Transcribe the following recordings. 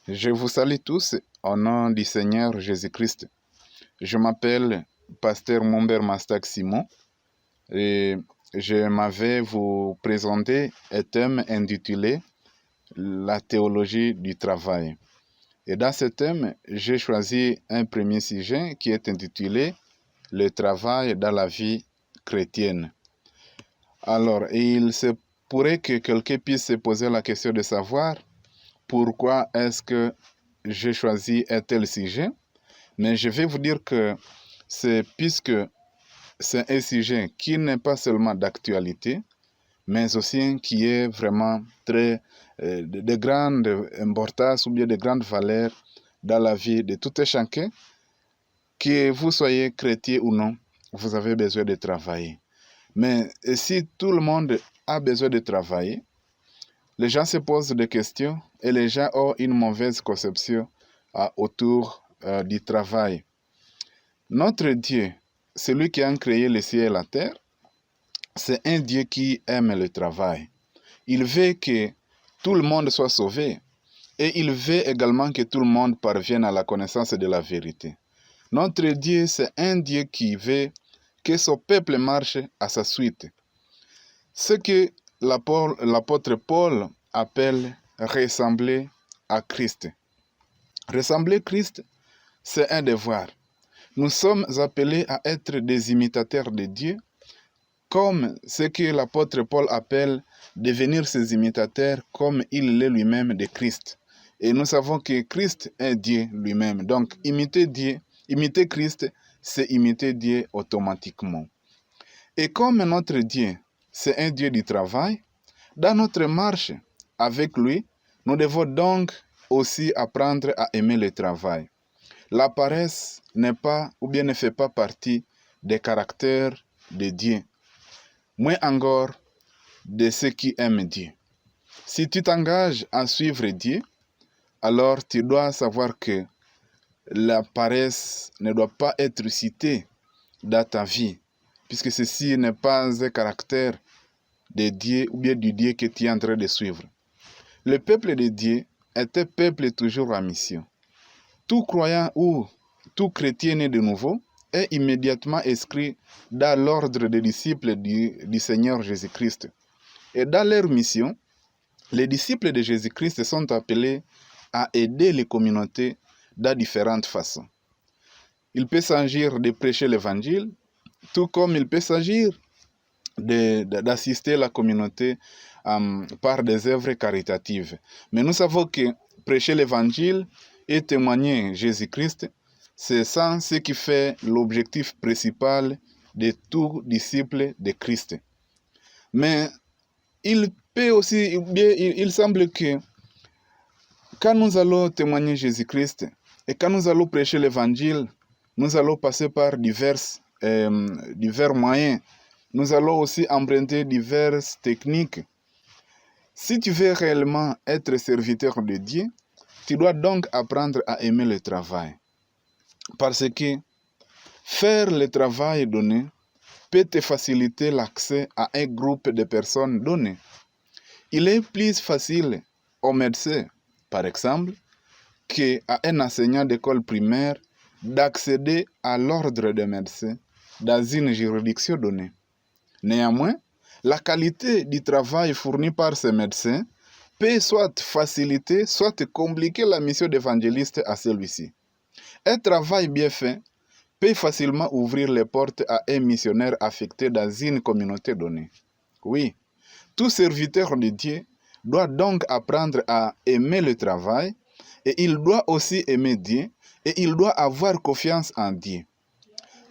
Je vous salue tous au nom du Seigneur Jésus-Christ. Je m'appelle Pasteur Momber Mastak Simon et je m'avais vous présenter un thème intitulé La théologie du travail. Et dans ce thème, j'ai choisi un premier sujet qui est intitulé Le travail dans la vie chrétienne. Alors, il se pourrait que quelqu'un puisse se poser la question de savoir pourquoi est-ce que j'ai choisi un tel sujet, mais je vais vous dire que c'est puisque c'est un sujet qui n'est pas seulement d'actualité, mais aussi qui est vraiment très de grande importance ou bien de grande valeur dans la vie de tout un chacun. Que vous soyez chrétien ou non, vous avez besoin de travailler. Mais si tout le monde a besoin de travailler, les gens se posent des questions et les gens ont une mauvaise conception autour du travail. Notre Dieu, celui qui a créé le ciel et la terre, c'est un Dieu qui aime le travail. Il veut que tout le monde soit sauvé et il veut également que tout le monde parvienne à la connaissance de la vérité. Notre Dieu, c'est un Dieu qui veut que son peuple marche à sa suite. Ce que l'apôtre Paul appelle ressembler à Christ. Ressembler Christ, c'est un devoir. Nous sommes appelés à être des imitateurs de Dieu, comme ce que l'apôtre Paul appelle devenir ses imitateurs comme il l'est lui-même de Christ. Et nous savons que Christ est Dieu lui-même. Donc, imiter Christ, c'est imiter Dieu automatiquement. Et comme notre Dieu, c'est un Dieu du travail, dans notre marche avec lui, nous devons donc aussi apprendre à aimer le travail. La paresse n'est pas ou bien ne fait pas partie des caractères de Dieu, moins encore de ceux qui aiment Dieu. Si tu t'engages à suivre Dieu, alors tu dois savoir que la paresse ne doit pas être citée dans ta vie, puisque ceci n'est pas un caractère de Dieu ou bien du Dieu que tu es en train de suivre. Le peuple de Dieu est un peuple toujours en mission. Tout croyant ou tout chrétien né de nouveau est immédiatement inscrit dans l'ordre des disciples du Seigneur Jésus-Christ. Et dans leur mission, les disciples de Jésus-Christ sont appelés à aider les communautés de différentes façons. Il peut s'agir de prêcher l'évangile, tout comme il peut s'agir d'assister la communauté par des œuvres caritatives. Mais nous savons que prêcher l'évangile et témoigner Jésus-Christ, c'est ça ce qui fait l'objectif principal de tout disciple de Christ. Mais il peut aussi, il semble que quand nous allons témoigner Jésus-Christ et quand nous allons prêcher l'évangile, nous allons passer par divers moyens. Nous allons aussi emprunter diverses techniques. Si tu veux réellement être serviteur de Dieu, tu dois donc apprendre à aimer le travail. Parce que faire le travail donné peut te faciliter l'accès à un groupe de personnes données. Il est plus facile au médecin, par exemple, qu'à un enseignant d'école primaire d'accéder à l'ordre des médecins dans une juridiction donnée. Néanmoins, la qualité du travail fourni par ces médecins peut soit faciliter, soit compliquer la mission d'évangéliste à celui-ci. Un travail bien fait peut facilement ouvrir les portes à un missionnaire affecté dans une communauté donnée. Oui, tout serviteur de Dieu doit donc apprendre à aimer le travail et il doit aussi aimer Dieu et il doit avoir confiance en Dieu.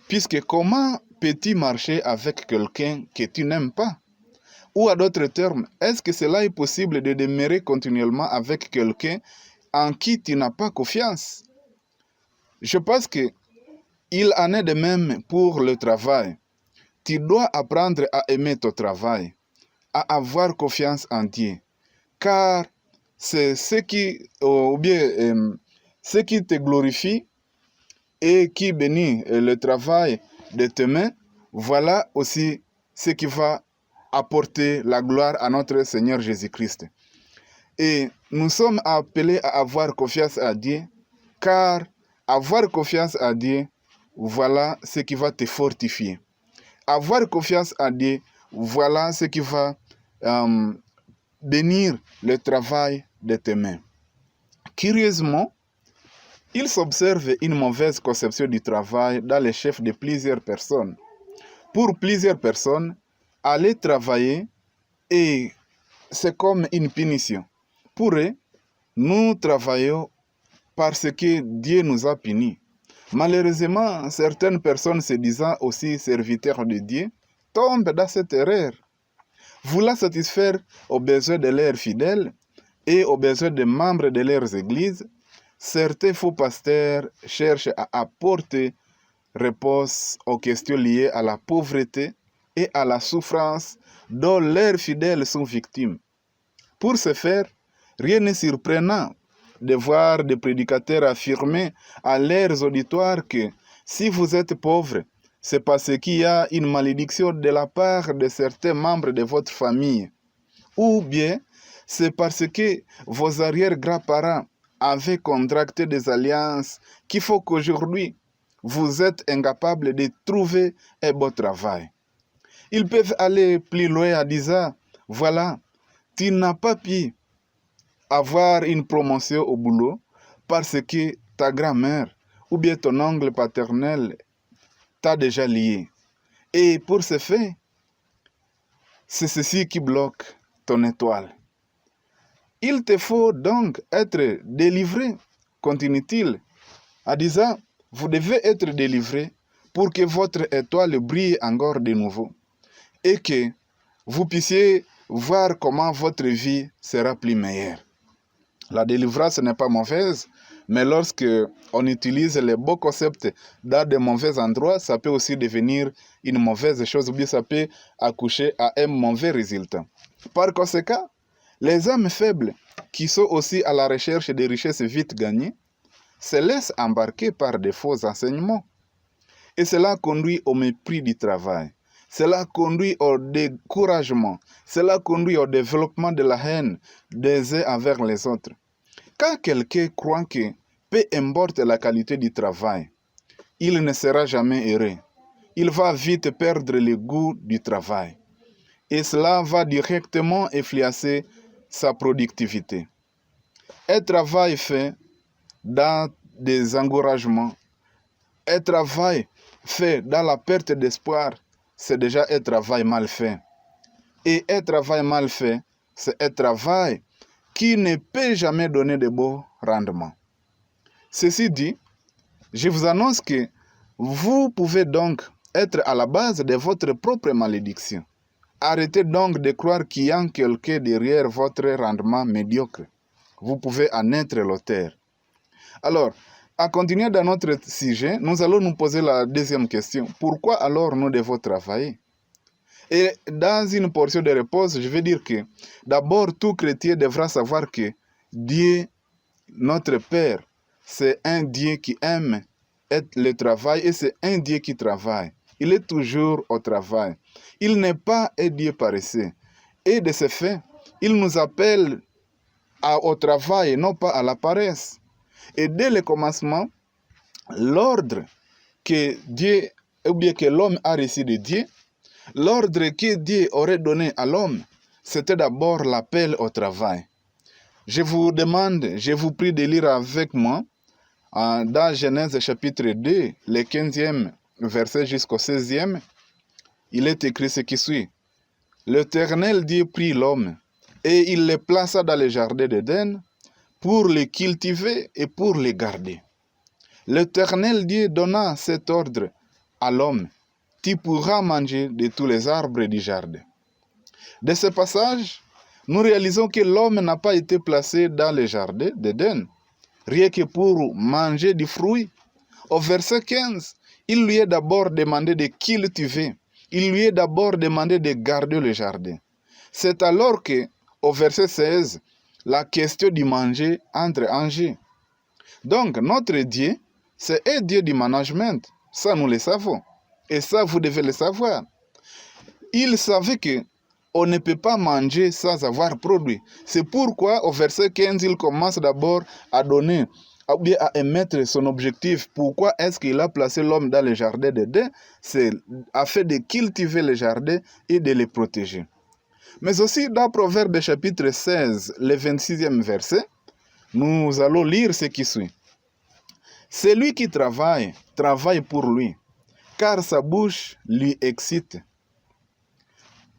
Puisque comment peux-tu marcher avec quelqu'un que tu n'aimes pas? Ou à d'autres termes, est-ce que cela est possible de demeurer continuellement avec quelqu'un en qui tu n'as pas confiance? Je pense qu'il en est de même pour le travail. Tu dois apprendre à aimer ton travail, à avoir confiance en Dieu, car c'est ce qui te glorifie et qui bénit le travail de tes mains. Voilà aussi ce qui va apporter la gloire à notre Seigneur Jésus-Christ. Et nous sommes appelés à avoir confiance à Dieu, car avoir confiance à Dieu, voilà ce qui va te fortifier. Avoir confiance à Dieu, voilà ce qui va bénir le travail de tes mains. Curieusement, il s'observe une mauvaise conception du travail dans les chefs de plusieurs personnes. Pour plusieurs personnes, aller travailler c'est comme une punition. Pour eux, nous travaillons parce que Dieu nous a punis. Malheureusement, certaines personnes se disant aussi serviteurs de Dieu tombent dans cette erreur. Voulant satisfaire aux besoins de leurs fidèles et aux besoins des membres de leurs églises, certains faux pasteurs cherchent à apporter réponse aux questions liées à la pauvreté et à la souffrance dont leurs fidèles sont victimes. Pour ce faire, rien n'est surprenant de voir des prédicateurs affirmer à leurs auditoires que si vous êtes pauvre, c'est parce qu'il y a une malédiction de la part de certains membres de votre famille. Ou bien, c'est parce que vos arrière-grands-parents avaient contracté des alliances qu'il faut qu'aujourd'hui, vous êtes incapable de trouver un bon travail. Ils peuvent aller plus loin en disant, voilà, tu n'as pas pu avoir une promotion au boulot parce que ta grand-mère ou bien ton oncle paternel t'a déjà lié. Et pour ce fait, c'est ceci qui bloque ton étoile. Il te faut donc être délivré, continue-t-il, en disant, vous devez être délivré pour que votre étoile brille encore de nouveau et que vous puissiez voir comment votre vie sera plus meilleure. La délivrance n'est pas mauvaise, mais lorsque on utilise les beaux concepts dans de mauvais endroits, ça peut aussi devenir une mauvaise chose ou bien ça peut accoucher à un mauvais résultat. Par conséquent, les âmes faibles qui sont aussi à la recherche des richesses vite gagnées se laissent embarquer par de faux enseignements. Et cela conduit au mépris du travail. Cela conduit au découragement. Cela conduit au développement de la haine des uns envers les autres. Quand quelqu'un croit que, peu importe la qualité du travail, il ne sera jamais heureux, il va vite perdre le goût du travail. Et cela va directement influencer sa productivité. Un travail fait dans des encouragements, un travail fait dans la perte d'espoir, c'est déjà un travail mal fait. Et un travail mal fait, c'est un travail qui ne peut jamais donner de beaux rendements. Ceci dit, je vous annonce que vous pouvez donc être à la base de votre propre malédiction. Arrêtez donc de croire qu'il y a quelqu'un derrière votre rendement médiocre. Vous pouvez en être l'auteur. Alors, à continuer dans notre sujet, nous allons nous poser la deuxième question. Pourquoi alors nous devons travailler? Et dans une portion de réponse, je vais dire que d'abord, tout chrétien devra savoir que Dieu, notre Père, c'est un Dieu qui aime le travail et c'est un Dieu qui travaille. Il est toujours au travail. Il n'est pas un Dieu paresseux. Et de ce fait, il nous appelle au travail, non pas à la paresse. Et dès le commencement, l'ordre que Dieu, ou bien que l'homme a reçu de Dieu, l'ordre que Dieu aurait donné à l'homme, c'était d'abord l'appel au travail. Je vous demande, je vous prie de lire avec moi dans Genèse chapitre 2, le 15e verset jusqu'au 16e, il est écrit ce qui suit. L'Éternel Dieu prit l'homme et il le plaça dans le jardin d'Éden pour le cultiver et pour le garder. L'Éternel Dieu donna cet ordre à l'homme. Tu pourras manger de tous les arbres du jardin. De ce passage, nous réalisons que l'homme n'a pas été placé dans le jardin d'Éden, rien que pour manger du fruit. Au verset 15, il lui est d'abord demandé de cultiver. Il lui est d'abord demandé de garder le jardin. C'est alors que, au verset 16, la question du manger entre en jeu. Donc, notre Dieu, c'est un Dieu du management. Ça, nous le savons. Et ça, vous devez le savoir. Il savait que on ne peut pas manger sans avoir produit. C'est pourquoi au verset 15, il commence d'abord à donner, ou bien à émettre son objectif. Pourquoi est-ce qu'il a placé l'homme dans le jardin d'Éden? C'est afin de cultiver le jardin et de les protéger. Mais aussi dans Proverbe chapitre 16, le 26e verset, nous allons lire ce qui suit. Celui qui travaille, travaille pour lui, car sa bouche lui excite.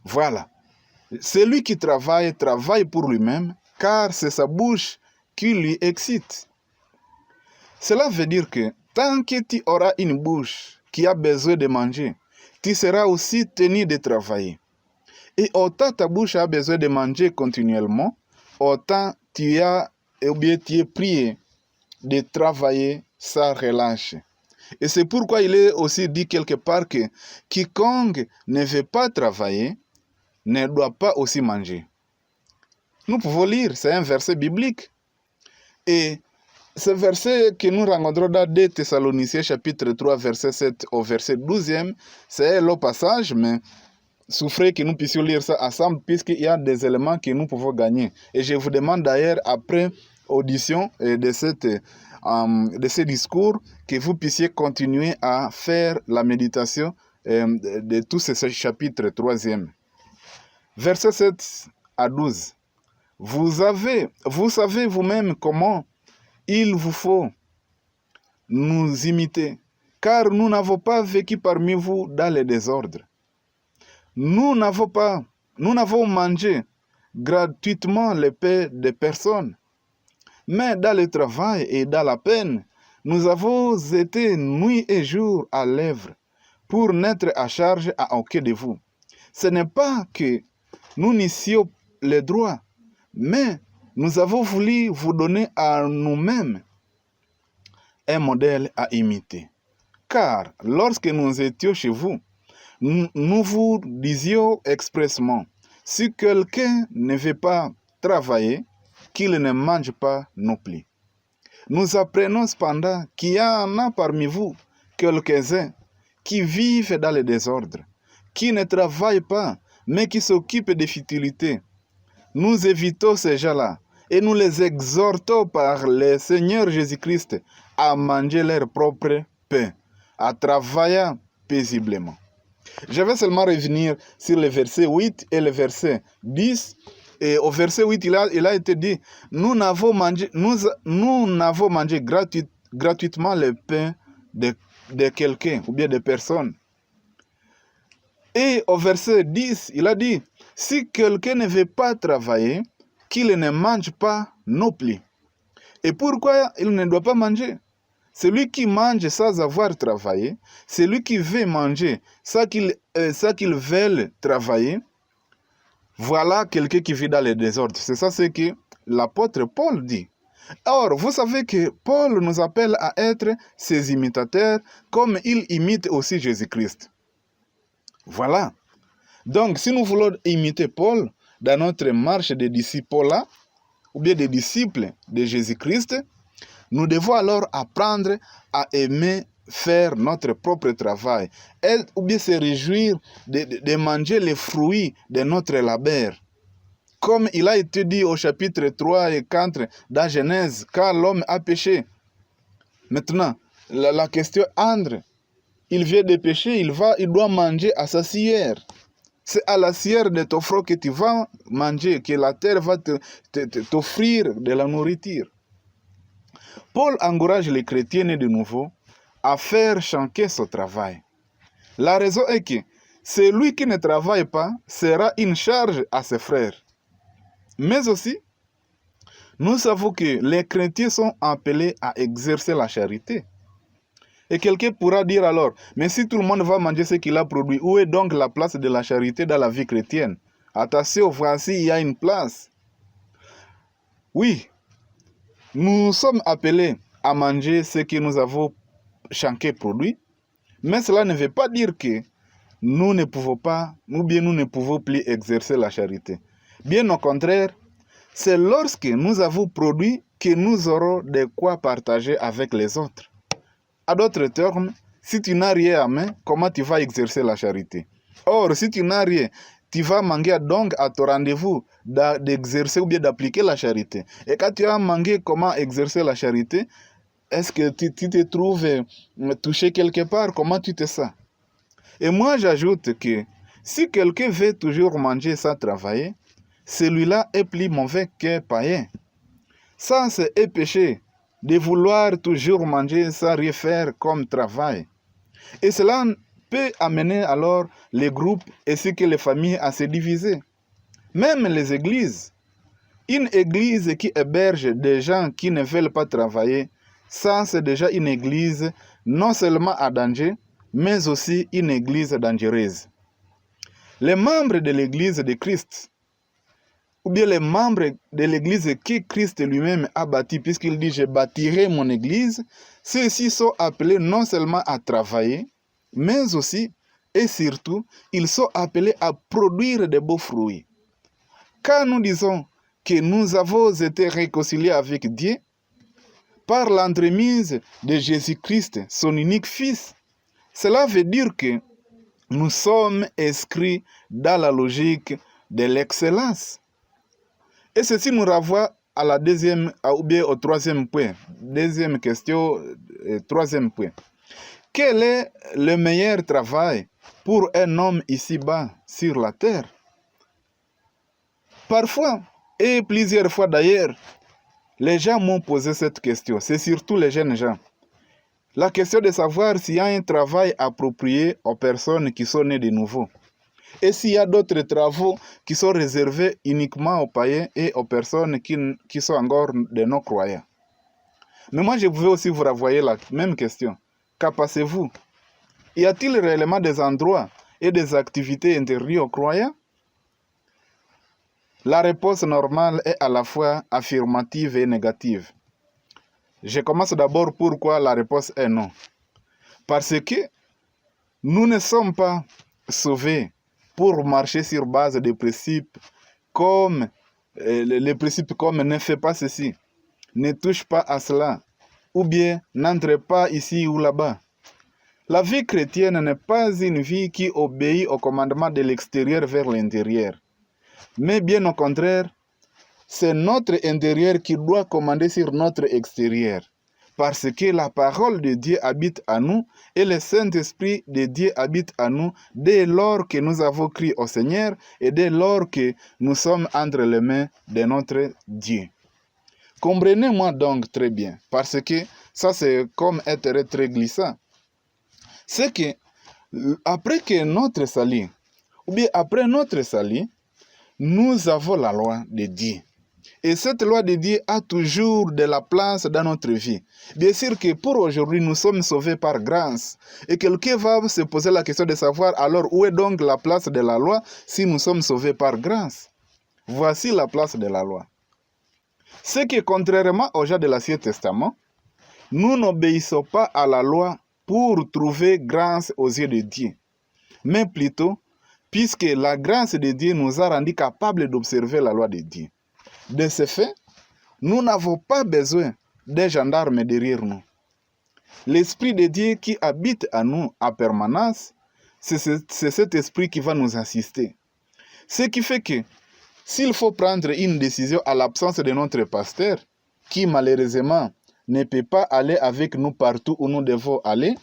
Voilà. Celui qui travaille, travaille pour lui-même, car c'est sa bouche qui lui excite. Cela veut dire que tant que tu auras une bouche qui a besoin de manger, tu seras aussi tenu de travailler. Et autant ta bouche a besoin de manger continuellement, autant tu es prié de travailler sans relâche. Et c'est pourquoi il est aussi dit quelque part que quiconque ne veut pas travailler ne doit pas aussi manger. Nous pouvons lire, c'est un verset biblique. Et ce verset que nous rencontrons dans 2 Thessaloniciens chapitre 3, verset 7 au verset 12e, c'est le passage, mais souffrez que nous puissions lire ça ensemble, puisqu'il y a des éléments que nous pouvons gagner. Et je vous demande d'ailleurs, après audition de ce discours, que vous puissiez continuer à faire la méditation de tous ces chapitres 3e. Verset 7 à 12. Vous savez vous-même comment il vous faut nous imiter, car nous n'avons pas vécu parmi vous dans le désordre. Nous n'avons mangé gratuitement le pain de personne, mais dans le travail et dans la peine, nous avons été nuit et jour à l'œuvre pour n'être à charge à aucun de vous. Ce n'est pas que nous n'eussions les droits, mais nous avons voulu vous donner à nous-mêmes un modèle à imiter. Car lorsque nous étions chez vous, nous vous disions expressément, si quelqu'un ne veut pas travailler, qu'il ne mange pas non plus. Nous apprenons cependant qu'il y en a parmi vous quelques-uns qui vivent dans le désordre, qui ne travaillent pas, mais qui s'occupent des futilités. Nous évitons ces gens-là et nous les exhortons par le Seigneur Jésus-Christ à manger leur propre pain, à travailler paisiblement. Je vais seulement revenir sur le verset 8 et le verset 10. Et au verset 8, il a été dit, nous n'avons mangé gratuitement le pain de quelqu'un ou bien de personnes. Et au verset 10, il a dit, si quelqu'un ne veut pas travailler, qu'il ne mange pas non plus. Et pourquoi il ne doit pas manger? Celui qui mange sans avoir travaillé, celui qui veut manger sans qu'il veuille travailler, voilà quelqu'un qui vit dans le désordre. C'est ça ce que l'apôtre Paul dit. Or, vous savez que Paul nous appelle à être ses imitateurs comme il imite aussi Jésus-Christ. Voilà. Donc, si nous voulons imiter Paul dans notre marche de disciples, ou bien des disciples de Jésus-Christ, nous devons alors apprendre à aimer faire notre propre travail, ou bien se réjouir de manger les fruits de notre labeur. Comme il a été dit au chapitre 3 et 4 dans Genèse, car l'homme a péché. Maintenant, la question entre, il vient de pécher, il doit manger à sa scière. C'est à la scière de ton frère que tu vas manger, que la terre va t'offrir de la nourriture. Paul encourage les chrétiens nés de nouveau à faire chacun son travail. La raison est que celui qui ne travaille pas sera une charge à ses frères. Mais aussi, nous savons que les chrétiens sont appelés à exercer la charité. Et quelqu'un pourra dire alors, mais si tout le monde va manger ce qu'il a produit, où est donc la place de la charité dans la vie chrétienne? Attention, voici, il y a une place. Oui, nous sommes appelés à manger ce que nous avons chacun produit, mais cela ne veut pas dire que nous ne pouvons pas, ou bien nous ne pouvons plus exercer la charité. Bien au contraire, c'est lorsque nous avons produit que nous aurons de quoi partager avec les autres. À d'autres termes, si tu n'as rien à main, comment tu vas exercer la charité? Or, si tu n'as rien, tu vas manquer donc à ton rendez-vous d'exercer ou bien d'appliquer la charité. Et quand tu as manqué comment exercer la charité, est-ce que tu te trouves touché quelque part? Comment tu te sens? Et moi, j'ajoute que si quelqu'un veut toujours manger sans travailler, celui-là est plus mauvais qu'un païen. Ça, c'est un péché de vouloir toujours manger sans rien faire comme travail. Et cela peut amener alors les groupes ainsi que les familles à se diviser. Même les églises. Une église qui héberge des gens qui ne veulent pas travailler, ça c'est déjà une église non seulement à danger, mais aussi une église dangereuse. Les membres de l'église de Christ, ou bien les membres de l'église que Christ lui-même a bâti, puisqu'il dit « Je bâtirai mon église », ceux-ci sont appelés non seulement à travailler, mais aussi et surtout, ils sont appelés à produire de beaux fruits. Quand nous disons que nous avons été réconciliés avec Dieu par l'entremise de Jésus-Christ, son unique Fils, cela veut dire que nous sommes inscrits dans la logique de l'excellence. Et ceci nous renvoie à la deuxième, ou bien au troisième point. Deuxième question, troisième point. Quel est le meilleur travail pour un homme ici-bas sur la terre? Parfois, et plusieurs fois d'ailleurs, les gens m'ont posé cette question. C'est surtout les jeunes gens. La question de savoir s'il y a un travail approprié aux personnes qui sont nées de nouveau. Et s'il y a d'autres travaux qui sont réservés uniquement aux païens et aux personnes qui sont encore de non-croyants. Mais moi, je pouvais aussi vous renvoyer la même question. Qu'en pensez-vous? Y a-t-il réellement des endroits et des activités interdites aux croyants? La réponse normale est à la fois affirmative et négative. Je commence d'abord pourquoi la réponse est non. Parce que nous ne sommes pas sauvés pour marcher sur base des principes comme les principes comme ne fais pas ceci, ne touche pas à cela, ou bien n'entre pas ici ou là-bas. La vie chrétienne n'est pas une vie qui obéit au commandement de l'extérieur vers l'intérieur. Mais bien au contraire, c'est notre intérieur qui doit commander sur notre extérieur. Parce que la parole de Dieu habite en nous et le Saint-Esprit de Dieu habite en nous dès lors que nous avons crié au Seigneur et dès lors que nous sommes entre les mains de notre Dieu. Comprenez-moi donc très bien, parce que ça c'est comme être très glissant. C'est que après que notre salut, ou bien après notre salut, nous avons la loi de Dieu. Et cette loi de Dieu a toujours de la place dans notre vie. Bien sûr que pour aujourd'hui, nous sommes sauvés par grâce. Et quelqu'un va se poser la question de savoir alors où est donc la place de la loi si nous sommes sauvés par grâce. Voici la place de la loi. C'est que contrairement aux gens de l'Ancien Testament, nous n'obéissons pas à la loi pour trouver grâce aux yeux de Dieu, mais plutôt puisque la grâce de Dieu nous a rendus capables d'observer la loi de Dieu. De ce fait, nous n'avons pas besoin des gendarmes derrière nous. L'Esprit de Dieu qui habite en nous en permanence, c'est cet esprit qui va nous assister. Ce qui fait que, s'il faut prendre une décision à l'absence de notre pasteur, qui malheureusement ne peut pas aller avec nous partout où nous devons aller,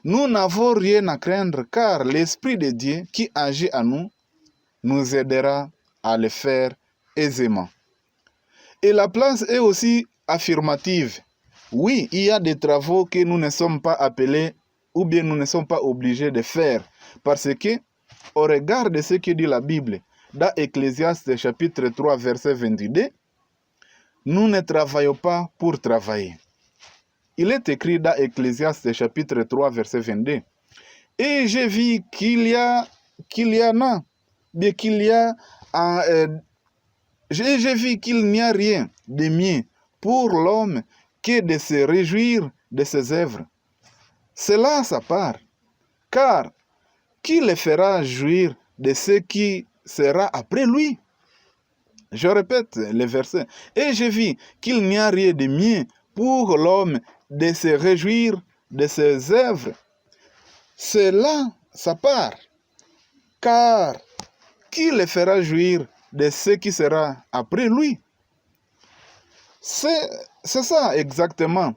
nous n'avons rien à craindre car l'Esprit de Dieu qui agit en nous nous aidera à le faire aisément. Et la place est aussi affirmative. Oui, il y a des travaux que nous ne sommes pas appelés ou bien nous ne sommes pas obligés de faire. Parce que, au regard de ce que dit la Bible, dans Ecclésiaste chapitre 3, verset 22, nous ne travaillons pas pour travailler. Il est écrit dans Ecclésiaste chapitre 3, verset 22. Et j'ai vu j'ai vu qu'il n'y a rien de mieux pour l'homme que de se réjouir de ses œuvres. C'est là sa part. Car qui le fera jouir de ce qui sera après lui? Je répète le verset. Et j'ai vu qu'il n'y a rien de mieux pour l'homme de se réjouir de ses œuvres. C'est là sa part. Car qui le fera jouir de ce qui sera après lui? C'est ça exactement.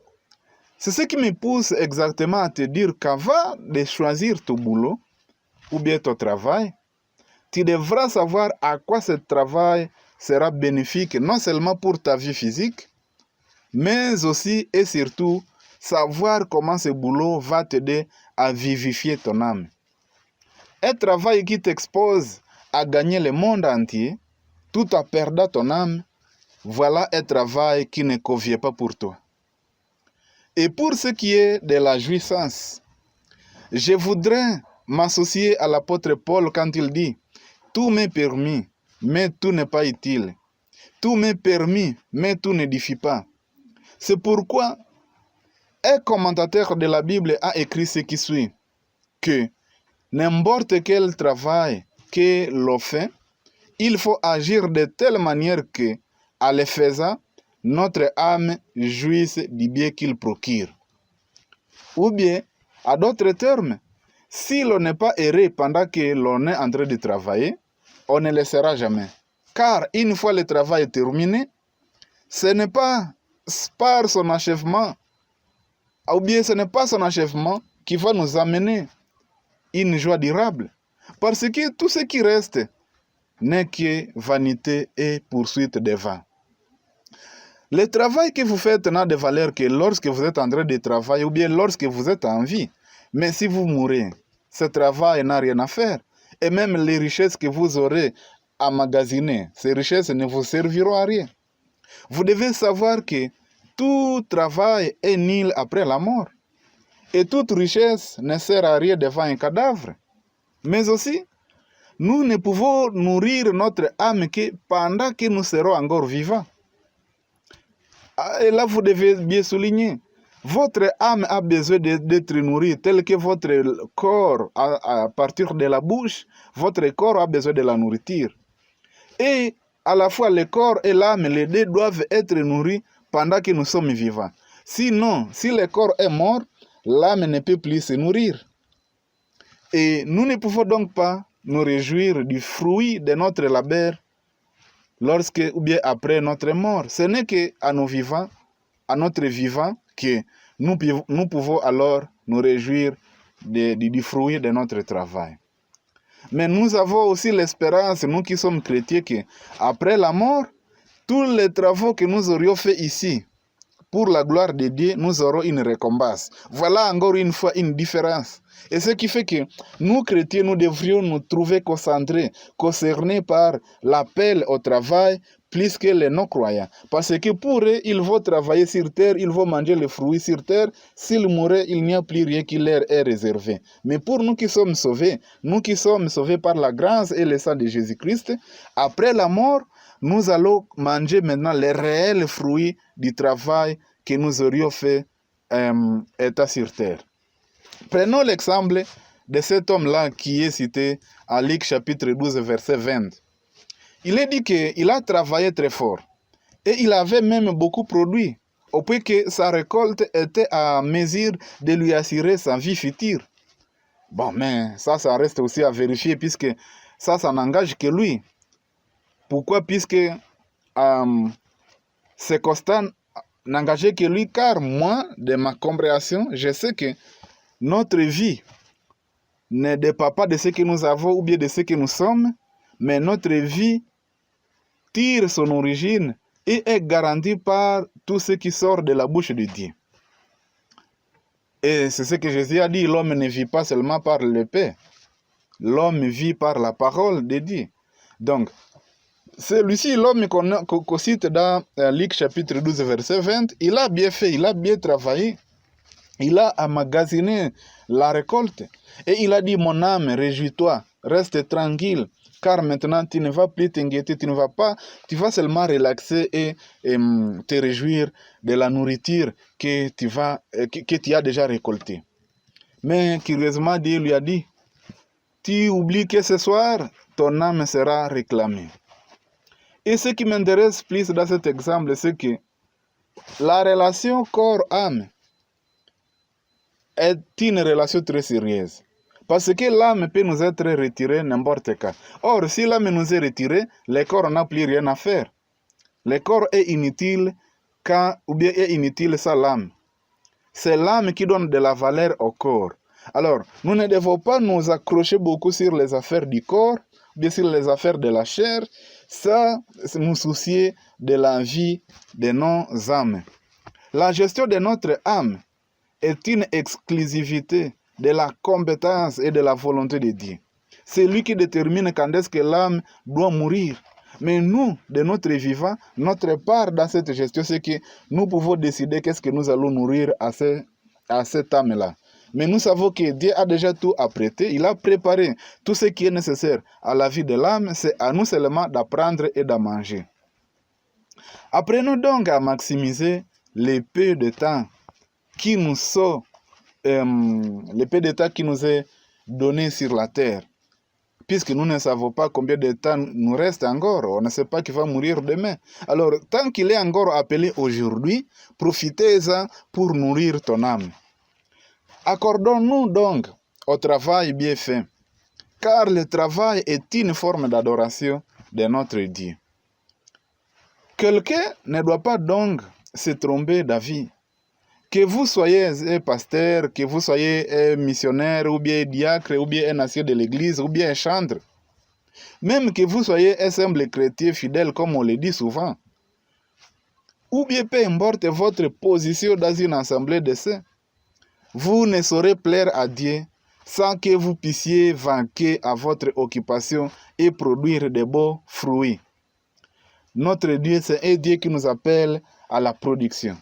C'est ce qui me pousse exactement à te dire qu'avant de choisir ton boulot ou bien ton travail, tu devras savoir à quoi ce travail sera bénéfique, non seulement pour ta vie physique, mais aussi et surtout savoir comment ce boulot va t'aider à vivifier ton âme. Un travail qui t'expose à gagner le monde entier, tout en perdant ton âme, voilà un travail qui ne convient pas pour toi. Et pour ce qui est de la jouissance, je voudrais m'associer à l'apôtre Paul quand il dit « Tout m'est permis, mais tout n'est pas utile. Tout m'est permis, mais tout n'édifie pas. » C'est pourquoi un commentateur de la Bible a écrit ce qui suit, que n'importe quel travail que l'on fait, il faut agir de telle manière que, à le faisant, notre âme jouisse du bien qu'il procure. Ou bien, à d'autres termes, si l'on n'est pas erré pendant que l'on est en train de travailler, on ne le sera jamais. Car une fois le travail terminé, ce n'est pas par son achèvement, ou bien ce n'est pas son achèvement qui va nous amener une joie durable. Parce que tout ce qui reste n'est que vanité et poursuite des vents. Le travail que vous faites n'a de valeur que lorsque vous êtes en train de travailler ou bien lorsque vous êtes en vie. Mais si vous mourrez, ce travail n'a rien à faire. Et même les richesses que vous aurez emmagasinées, ces richesses ne vous serviront à rien. Vous devez savoir que tout travail est nul après la mort. Et toute richesse ne sert à rien devant un cadavre. Mais aussi, nous ne pouvons nourrir notre âme que pendant que nous serons encore vivants. Et là, vous devez bien souligner, votre âme a besoin d'être nourrie, tel que votre corps, à partir de la bouche, votre corps a besoin de la nourriture. Et à la fois, le corps et l'âme, les deux doivent être nourris pendant que nous sommes vivants. Sinon, si le corps est mort, l'âme ne peut plus se nourrir. Et nous ne pouvons donc pas nous réjouir du fruit de notre labeur lorsque ou bien après notre mort. Ce n'est qu'à nos vivants, à notre vivant, que nous pouvons alors nous réjouir du fruit de notre travail. Mais nous avons aussi l'espérance, nous qui sommes chrétiens, qu'après la mort, tous les travaux que nous aurions faits ici, pour la gloire de Dieu, nous aurons une récompense. Voilà encore une fois une différence. Et ce qui fait que nous, chrétiens, nous devrions nous trouver concentrés, concernés par l'appel au travail, plus que les non-croyants. Parce que pour eux, ils vont travailler sur terre, ils vont manger les fruits sur terre. S'ils mouraient, il n'y a plus rien qui leur est réservé. Mais pour nous qui sommes sauvés par la grâce et le sang de Jésus-Christ, après la mort, nous allons manger maintenant les réels fruits du travail que nous aurions fait état sur terre. Prenons l'exemple de cet homme-là qui est cité à Luc chapitre 12, verset 20. Il est dit qu'il a travaillé très fort et il avait même beaucoup produit, au point que sa récolte était à mesure de lui assurer sa vie future. Bon, mais ça reste aussi à vérifier puisque ça n'engage que lui. Pourquoi? Puisque ces constats n'engageaient que lui, car moi, de ma compréhension, je sais que notre vie ne dépend pas de ce que nous avons ou bien de ce que nous sommes, mais notre vie tire son origine et est garantie par tout ce qui sort de la bouche de Dieu. Et c'est ce que Jésus a dit, l'homme ne vit pas seulement par le pain, l'homme vit par la parole de Dieu. Donc, celui-ci, l'homme qu'on cite dans Luc chapitre 12, verset 20, il a bien fait, il a bien travaillé, il a emmagasiné la récolte. Et il a dit, mon âme, réjouis-toi, reste tranquille, car maintenant tu ne vas plus t'inquiéter, tu vas seulement relaxer et te réjouir de la nourriture que tu as déjà récoltée. Mais curieusement, Dieu lui a dit, tu oublies que ce soir, ton âme sera réclamée. Et ce qui m'intéresse plus dans cet exemple, c'est que la relation corps-âme est une relation très sérieuse. Parce que l'âme peut nous être retirée n'importe quand. Or, si l'âme nous est retirée, le corps n'a plus rien à faire. Le corps est inutile ou bien est inutile sans l'âme. C'est l'âme qui donne de la valeur au corps. Alors, nous ne devons pas nous accrocher beaucoup sur les affaires du corps, bien sur les affaires de la chair, sans nous soucier de la vie de nos âmes. La gestion de notre âme est une exclusivité de la compétence et de la volonté de Dieu. C'est lui qui détermine quand est-ce que l'âme doit mourir. Mais nous, de notre vivant, notre part dans cette gestion, c'est que nous pouvons décider qu'est-ce que nous allons nourrir à cette âme-là. Mais nous savons que Dieu a déjà tout apprêté, il a préparé tout ce qui est nécessaire à la vie de l'âme, c'est à nous seulement d'apprendre et d'en manger. Apprenons donc à maximiser les peu de temps qui nous sont, les peu de temps qui nous est donné sur la terre. Puisque nous ne savons pas combien de temps nous reste encore, on ne sait pas qui va mourir demain. Alors, tant qu'il est encore appelé aujourd'hui, profitez-en pour nourrir ton âme. Accordons-nous donc au travail bien fait, car le travail est une forme d'adoration de notre Dieu. Quelqu'un ne doit pas donc se tromper d'avis. Que vous soyez un pasteur, que vous soyez un missionnaire, ou bien un diacre, ou bien un ancien de l'église, ou bien un chantre, même que vous soyez un simple chrétien fidèle, comme on le dit souvent, ou bien peu importe votre position dans une assemblée de saints, vous ne saurez plaire à Dieu sans que vous puissiez vaquer à votre occupation et produire de beaux fruits. Notre Dieu, c'est un Dieu qui nous appelle à la production.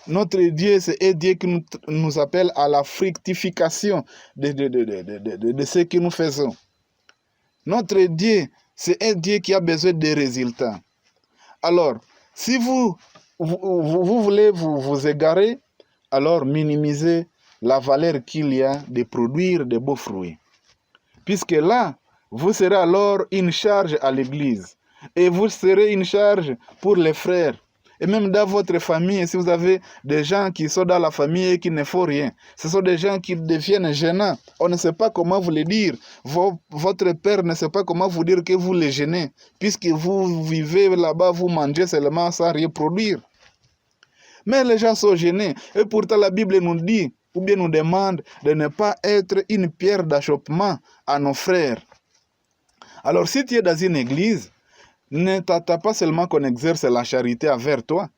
Notre Dieu, c'est un Dieu qui nous appelle à la fructification de ce que nous faisons. Notre Dieu, c'est un Dieu qui a besoin de résultats. Alors, si vous voulez vous égarer, alors minimisez la valeur qu'il y a de produire de beaux fruits. Puisque là, vous serez alors une charge à l'Église. Et vous serez une charge pour les frères. Et même dans votre famille, si vous avez des gens qui sont dans la famille et qui ne font rien, ce sont des gens qui deviennent gênants. On ne sait pas comment vous les dire. Votre père ne sait pas comment vous dire que vous les gênez. Puisque vous vivez là-bas, vous mangez seulement sans rien produire. Mais les gens sont gênés. Et pourtant la Bible nous dit, ou bien nous demande, de ne pas être une pierre d'achoppement à nos frères. Alors si tu es dans une église, ne t'attends pas seulement qu'on exerce la charité envers toi.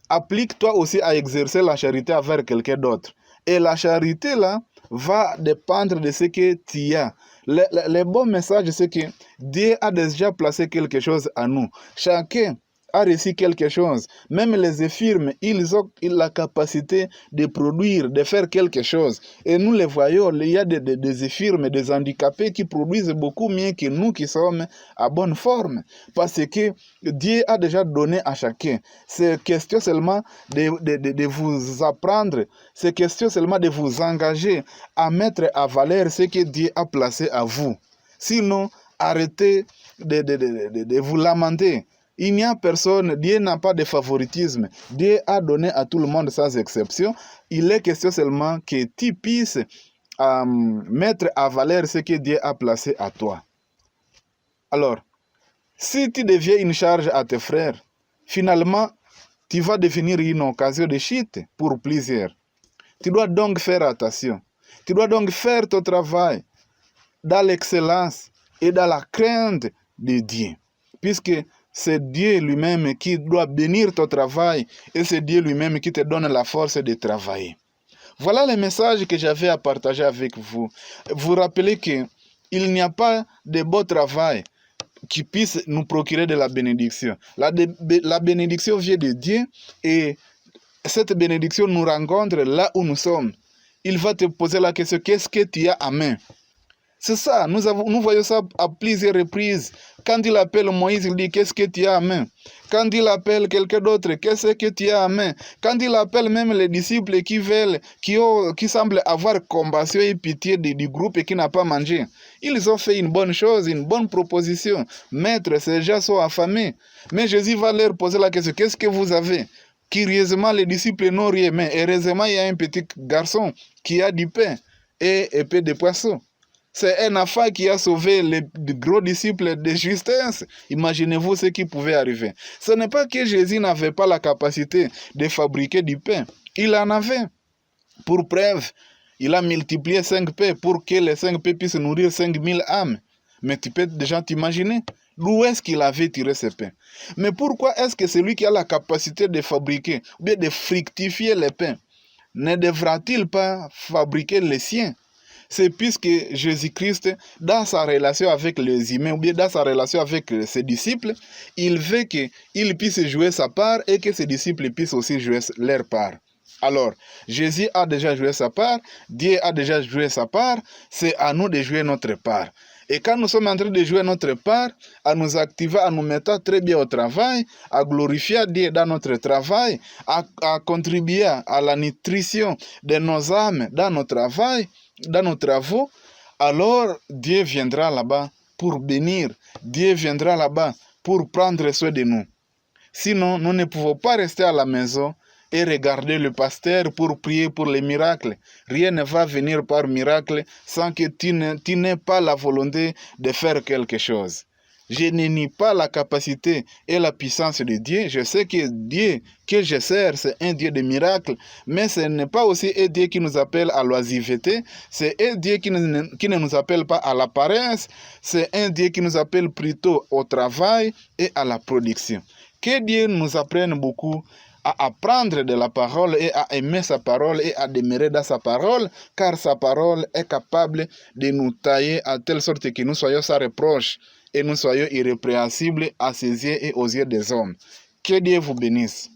Applique-toi aussi à exercer la charité envers quelqu'un d'autre. Et la charité, là, va dépendre de ce que tu as. Le bon message, c'est que Dieu a déjà placé quelque chose à nous. Chacun a reçu quelque chose. Même les infirmes, ils ont la capacité de produire, de faire quelque chose. Et nous les voyons, il y a des infirmes, des handicapés qui produisent beaucoup mieux que nous qui sommes à bonne forme. Parce que Dieu a déjà donné à chacun. C'est question seulement de vous apprendre, c'est question seulement de vous engager à mettre à valeur ce que Dieu a placé à vous. Sinon, arrêtez de vous lamenter. Il n'y a personne, Dieu n'a pas de favoritisme. Dieu a donné à tout le monde sans exception. Il est question seulement que tu puisses mettre à valeur ce que Dieu a placé à toi. Alors, si tu deviens une charge à tes frères, finalement, tu vas devenir une occasion de chute pour plusieurs. Tu dois donc faire attention. Tu dois donc faire ton travail dans l'excellence et dans la crainte de Dieu. Puisque c'est Dieu lui-même qui doit bénir ton travail et c'est Dieu lui-même qui te donne la force de travailler. Voilà le message que j'avais à partager avec vous. Vous rappelez qu'il n'y a pas de beau travail qui puisse nous procurer de la bénédiction. La bénédiction vient de Dieu et cette bénédiction nous rencontre là où nous sommes. Il va te poser la question, qu'est-ce que tu as à main? C'est ça, nous voyons ça à plusieurs reprises. Quand il appelle Moïse, il dit, qu'est-ce que tu as à main? Quand il appelle quelqu'un d'autre, qu'est-ce que tu as à main? Quand il appelle même les disciples qui semblent avoir compassion et pitié du groupe et qui n'a pas mangé, ils ont fait une bonne chose, une bonne proposition. Maître, ces gens sont affamés. Mais Jésus va leur poser la question, qu'est-ce que vous avez? Curieusement, les disciples n'ont rien, mais heureusement, il y a un petit garçon qui a du pain. et épée de poisson. C'est un enfant qui a sauvé les gros disciples de justesse. Imaginez-vous ce qui pouvait arriver. Ce n'est pas que Jésus n'avait pas la capacité de fabriquer du pain. Il en avait. Pour preuve, il a multiplié 5 pains pour que les 5 pains puissent nourrir 5000 âmes. Mais tu peux déjà t'imaginer d'où est-ce qu'il avait tiré ces pains. Mais pourquoi est-ce que celui qui a la capacité de fabriquer, ou bien de fructifier les pains, ne devra-t-il pas fabriquer les siens? C'est puisque Jésus-Christ, dans sa relation avec les humains, ou bien dans sa relation avec ses disciples, il veut qu'il puisse jouer sa part et que ses disciples puissent aussi jouer leur part. Alors, Jésus a déjà joué sa part, Dieu a déjà joué sa part, c'est à nous de jouer notre part. Et quand nous sommes en train de jouer notre part, à nous activer, à nous mettre très bien au travail, à glorifier Dieu dans notre travail, à contribuer à la nutrition de nos âmes dans notre travail, dans nos travaux, alors Dieu viendra là-bas pour bénir. Dieu viendra là-bas pour prendre soin de nous. Sinon, nous ne pouvons pas rester à la maison et regarder le pasteur pour prier pour les miracles. Rien ne va venir par miracle sans que tu n'aies pas la volonté de faire quelque chose. Je ne nie pas la capacité et la puissance de Dieu. Je sais que Dieu que je sers, c'est un Dieu de miracles, mais ce n'est pas aussi un Dieu qui nous appelle à l'oisiveté, c'est un Dieu qui ne nous appelle pas à la paresse, c'est un Dieu qui nous appelle plutôt au travail et à la production. Que Dieu nous apprenne beaucoup à apprendre de la parole et à aimer sa parole et à demeurer dans sa parole, car sa parole est capable de nous tailler à telle sorte que nous soyons sans reproche et nous soyons irrépréhensibles à ses yeux et aux yeux des hommes. Que Dieu vous bénisse.